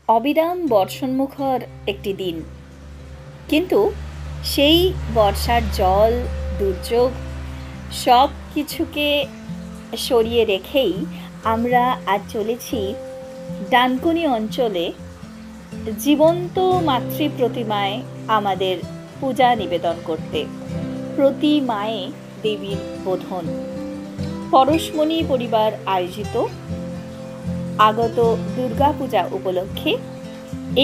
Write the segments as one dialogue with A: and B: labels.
A: অবিরাম বর্ষণমুখর একটি দিন, কিন্তু সেই বর্ষার জল, দুর্যোগ সব কিছুকে সরিয়ে রেখেই আমরা আজ চলেছি ডানকুনি অঞ্চলে জীবন্ত মাতৃ প্রতিমায় আমাদের পূজা নিবেদন করতে। প্রতি মায়ে দেবীর বোধন। পরশমণি পরিবার আয়োজিত আগত দুর্গা পূজা উপলক্ষে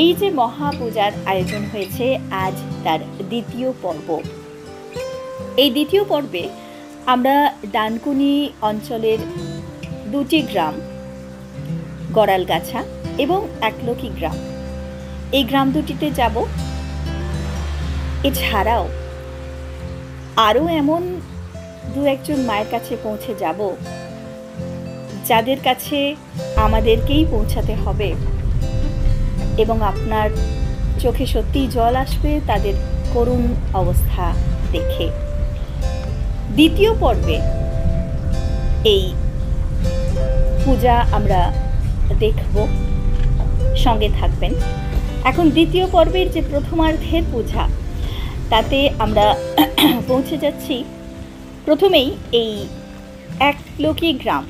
A: এই যে মহাপূজার আয়োজন হয়েছে, আজ তার দ্বিতীয় পর্ব। এই দ্বিতীয় পর্বে আমরা ডানকুনি অঞ্চলের দুটি গ্রাম, গড়ালগাছা এবং একলকি গ্রাম, এই গ্রাম দুটিতে যাব। এছাড়াও আরও এমন দু একজন মায়ের কাছে পৌঁছে যাব যাদের কাছে আমাদেরকেই পৌঁছাতে হবে, এবং আপনার চোখে সত্যিই জল আসবে তাদের করুণ অবস্থা দেখে। দ্বিতীয় পর্বে এই পূজা আমরা দেখব, সঙ্গে থাকবেন। এখন দ্বিতীয় পর্বের যে প্রথমার্ধের পূজা, তাতে আমরা পৌঁছে যাচ্ছি প্রথমেই এই একলকি গ্রাম।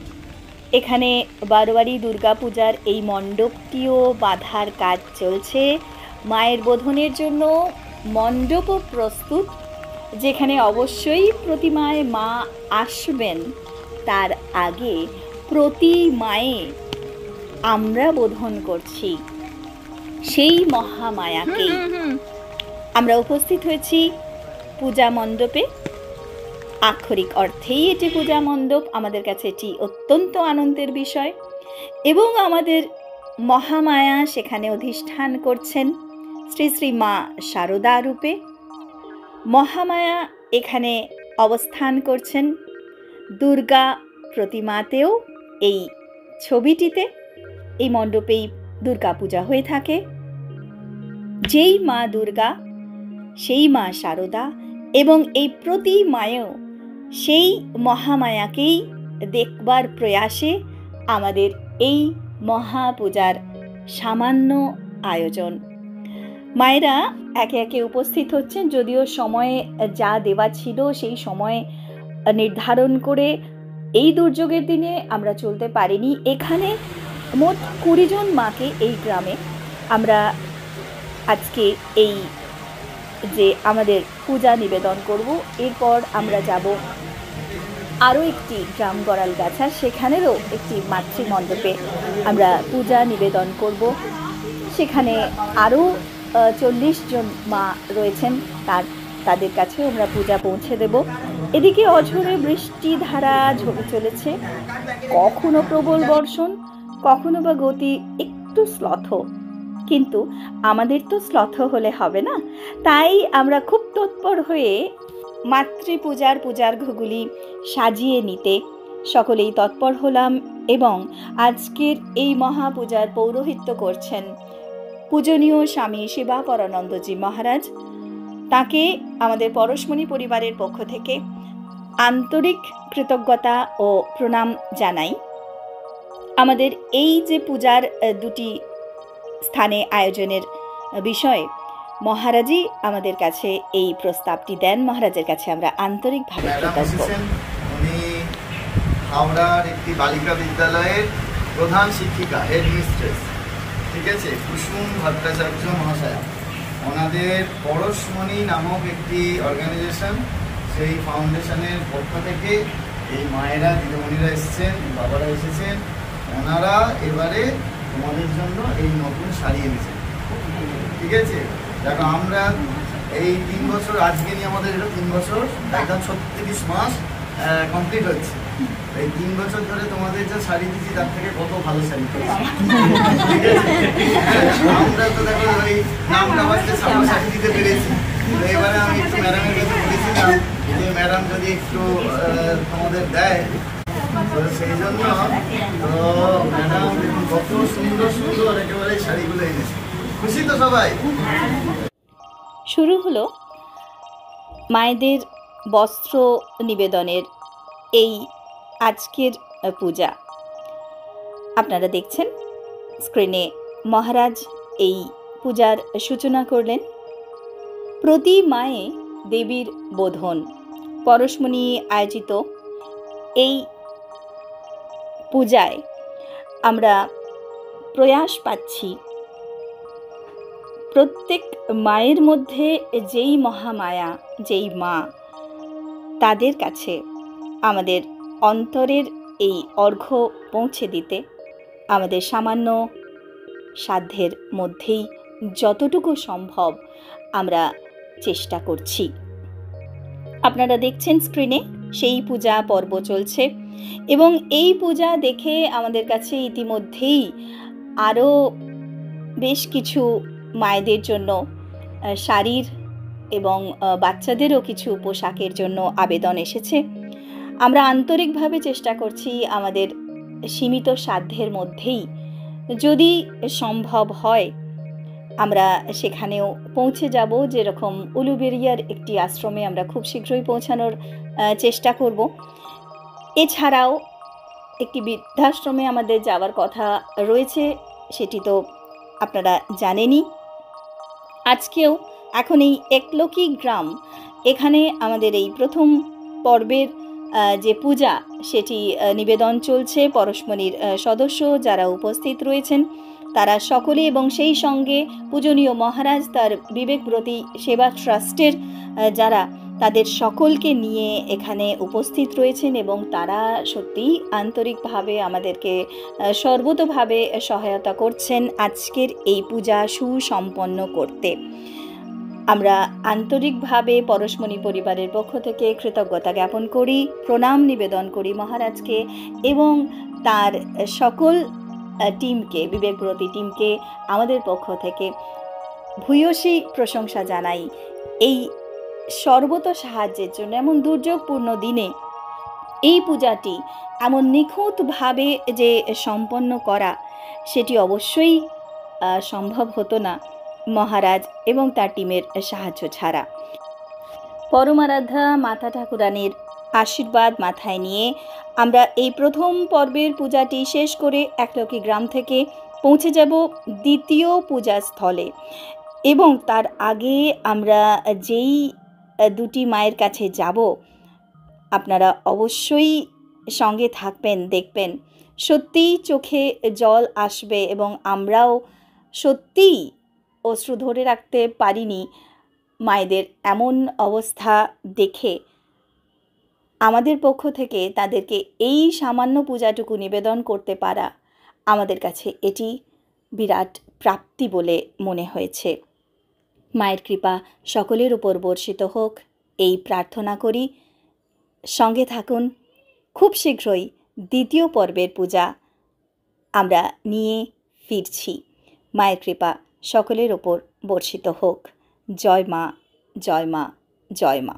A: এখানে বারোয়ারি দুর্গা পূজার এই মণ্ডপটিও বাঁধার কাজ চলছে। মায়ের বোধনের জন্য মণ্ডপও প্রস্তুত, যেখানে অবশ্যই প্রতিমায় মা আসবেন। তার আগে প্রতি মায়ে আমরা বোধন করছি সেই মহামায়াকে। আমরা উপস্থিত হয়েছি পূজা মণ্ডপে। আক্ষরিক অর্থেই এটি পূজা মণ্ডপ। আমাদের কাছে এটি অত্যন্ত আনন্দের বিষয়, এবং আমাদের মহামায়া সেখানে অধিষ্ঠান করছেন শ্রী শ্রী মা শারদা রূপে। মহামায়া এখানে অবস্থান করছেন দুর্গা প্রতিমাতেও। এই ছবিটিতে এই মণ্ডপেই দুর্গা পূজা হয়ে থাকে। যেই মা দুর্গা সেই মা শারদা, এবং এই প্রতি মায়েও সেই মহামায়াকেই দেখবার প্রয়াসে আমাদের এই মহাপূজার সামান্য আয়োজন। মায়েরা একে একে উপস্থিত হচ্ছেন, যদিও সময়ে যা দেওয়া ছিল সেই সময় নির্ধারণ করে এই দুর্যোগের দিনে আমরা চলতে পারিনি। এখানে মোট 20 জন মাকে এই গ্রামে আমরা আজকে এই যে আমাদের পূজা নিবেদন করব। এরপর আমরা যাব আরও একটি গ্রাম, গড়ালগাছা, সেখানেরও একটি মাতৃমণ্ডপে আমরা পূজা নিবেদন করব। সেখানে আরও 40 জন মা রয়েছেন, তাদের কাছেও আমরা পূজা পৌঁছে দেব। এদিকে অঝোরে বৃষ্টি ধারা ঝরে চলেছে, কখনো প্রবল বর্ষণ, কখনো বা গতি একটু শ্লথ। কিন্তু আমাদের তো শ্লথ হলে হবে না, তাই আমরা খুব তৎপর হয়ে মাতৃপূজার পূজার্ঘগুলি সাজিয়ে নিতে সকলেই তৎপর হলাম। এবং আজকের এই মহাপূজার পৌরোহিত্য করছেন পূজনীয় স্বামী শিবাপরানন্দজি মহারাজ। তাকে আমাদের পরশমণি পরিবারের পক্ষ থেকে আন্তরিক কৃতজ্ঞতা ও প্রণাম জানাই। আমাদের এই যে পূজার দুটি স্থানে আয়োজনের বিষয়ে মহারাজই আমাদের কাছে এই প্রস্তাবটি দেন। মহারাজের কাছে আমরা আন্তরিকভাবে কৃতজ্ঞ।
B: উনি হাওড়ার একটি বালিকা বিদ্যালয়ের প্রধান শিক্ষিকা, হেড মিস্ট্রেস, ঠিক আছে, কুসুম ভট্টাচার্য মহাশয়া। ওনাদের পরশমণি নামক একটি অর্গানাইজেশন, সেই ফাউন্ডেশনের পক্ষ থেকে এই মায়েরা, দিদিমণিরা এসেছেন, বাবারা এসেছেন। ওনারা এবারে তোমাদের জন্য এই নতুন শাড়ি এনেছেন, ঠিক আছে। দেখো, আমরা এই 3 বছর, আজকে নিয়ে আমাদের এটা 3 বছর, একদম 36 মাস কমপ্লিট হচ্ছে। এই 3 বছর ধরে তোমাদের যে শাড়ি দিচ্ছি তার থেকে কত ভালো শাড়ি পেয়েছি, ঠিক আছে। আমরা তো দেখো ওই নামটা বাঁচতে সামনে শাড়ি দিতে পেরেছি। এবারে আমি একটু ম্যাডামের কাছে বলেছিলাম যে ম্যাডাম যদি একটু তোমাদের দেয়, তো সেই জন্য তো ম্যাডাম কত সুন্দর সুন্দর একেবারে শাড়িগুলো এনেছে। খুশি তো সবাই?
A: শুরু হলো মায়েদের বস্ত্র নিবেদনের এই আজকের পূজা। আপনারা দেখছেন স্ক্রিনে মহারাজ এই পূজার সূচনা করলেন। প্রতি মায়ে দেবীর বোধন পরশমণি আয়োজিত এই পূজায় আমরা প্রয়াস পাচ্ছি প্রত্যেক মায়ের মধ্যে যেই মহামায়া, যেই মা, তাদের কাছে আমাদের অন্তরের এই অর্ঘ্য পৌঁছে দিতে আমাদের সামান্য সাধ্যের মধ্যেই যতটুকু সম্ভব আমরা চেষ্টা করছি। আপনারা দেখছেন স্ক্রিনে সেই পূজা পর্ব চলছে এবং এই পূজা দেখে আমাদের কাছে ইতিমধ্যেই আরও বেশ কিছু মায়েদের জন্য শাড়ির এবং বাচ্চাদেরও কিছু পোশাকের জন্য আবেদন এসেছে। আমরা আন্তরিকভাবে চেষ্টা করছি আমাদের সীমিত সাধ্যের মধ্যেই, যদি সম্ভব হয় আমরা সেখানেও পৌঁছে যাব। যেরকম উলুবেড়িয়ার একটি আশ্রমে আমরা খুব শীঘ্রই পৌঁছানোর চেষ্টা করব। এছাড়াও একটি বৃদ্ধাশ্রমে আমাদের যাওয়ার কথা রয়েছে, সেটি তো আপনারা জানেনই। আজকেও এখন এই একলকি গ্রাম, এখানে আমাদের এই প্রথম পর্বের যে পূজা সেটি নিবেদন চলছে। পরশমণির সদস্য যারা উপস্থিত রয়েছেন তারা সকলে এবং সেই সঙ্গে পূজনীয় মহারাজ তার বিবেকব্রতী সেবা ট্রাস্টের যারা, তাদের সকলকে নিয়ে এখানে উপস্থিত রয়েছেন এবং তারা সত্যিই আন্তরিকভাবে আমাদেরকে সর্বতোভাবে সহায়তা করছেন আজকের এই পূজা সুসম্পন্ন করতে। আমরা আন্তরিকভাবে পরশমণি পরিবারের পক্ষ থেকে কৃতজ্ঞতা জ্ঞাপন করি, প্রণাম নিবেদন করি মহারাজকে এবং তার সকল টিমকে, বিবেকব্রতী টিমকে আমাদের পক্ষ থেকে ভূয়সী প্রশংসা জানাই এই সর্বত সাহায্যের জন্য। এমন দুর্যোগপূর্ণ দিনে এই পূজাটি এমন নিখুঁতভাবে যে সম্পন্ন করা, সেটি অবশ্যই সম্ভব হতো না মহারাজ এবং তার টিমের সাহায্য ছাড়া। পরমারাধ্যা মাতা ঠাকুরানীর আশীর্বাদ মাথায় নিয়ে আমরা এই প্রথম পর্বের পূজাটি শেষ করে একলকি গ্রাম থেকে পৌঁছে যাব দ্বিতীয় পূজাস্থলে এবং তার আগে আমরা যেই দুটি মায়ের কাছে যাব, আপনারা অবশ্যই সঙ্গে থাকবেন, দেখবেন সত্যিই চোখে জল আসবে এবং আমরাও সত্যিই অশ্রু ধরে রাখতে পারিনি মায়েদের এমন অবস্থা দেখে। আমাদের পক্ষ থেকে তাদেরকে এই সামান্য পূজাটুকু নিবেদন করতে পারা আমাদের কাছে এটি বিরাট প্রাপ্তি বলে মনে হয়েছে। মায়ের কৃপা সকলের উপর বর্ষিত হোক এই প্রার্থনা করি। সঙ্গে থাকুন, খুব শীঘ্রই দ্বিতীয় পর্বের পূজা আমরা নিয়ে ফিরছি। মায়ের কৃপা সকলের ওপর বর্ষিত হোক। জয় মা, জয় মা, জয় মা।